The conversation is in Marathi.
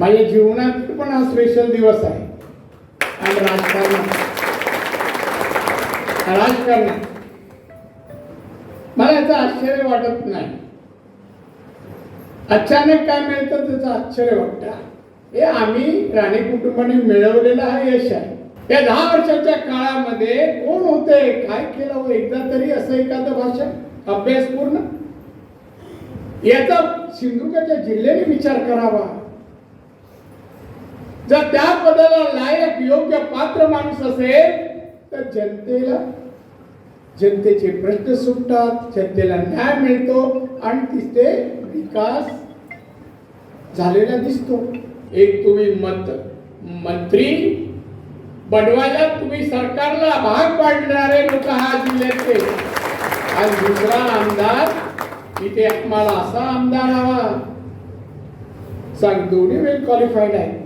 माझ्या जीवनात पण हा स्पेशल दिवस आहे. आणि राजकारणात मला याचं आश्चर्य वाटत नाही. अचानक काय मिळतं त्याचं आश्चर्य वाटतं. हे आम्ही राणे कुटुंबाने मिळवलेलं हा यश आहे. या 10 वर्षाच्या काळामध्ये कोण होते, काय केलं हो, एकदा तरी असं एखादं भाषण अभ्यासपूर्ण याचा सिंधुदुर्गच्या जिल्ह्याने विचार करावा. जर त्या पदाला लायक योग्य पात्र माणूस असेल तर जनतेचे प्रश्न सुटतात, जनतेला न्याय मिळतो आणि तिथे विकास झालेला दिसतो. एक तुम्ही मंत्री बनवायला तुम्ही सरकारला भाग पाडणारे लोक हा जिल्ह्यातले, आणि दुसरा आमदार इथे आम्हाला असा आमदार हवा सांग, दोन्ही वेल क्वालिफाईड आहे.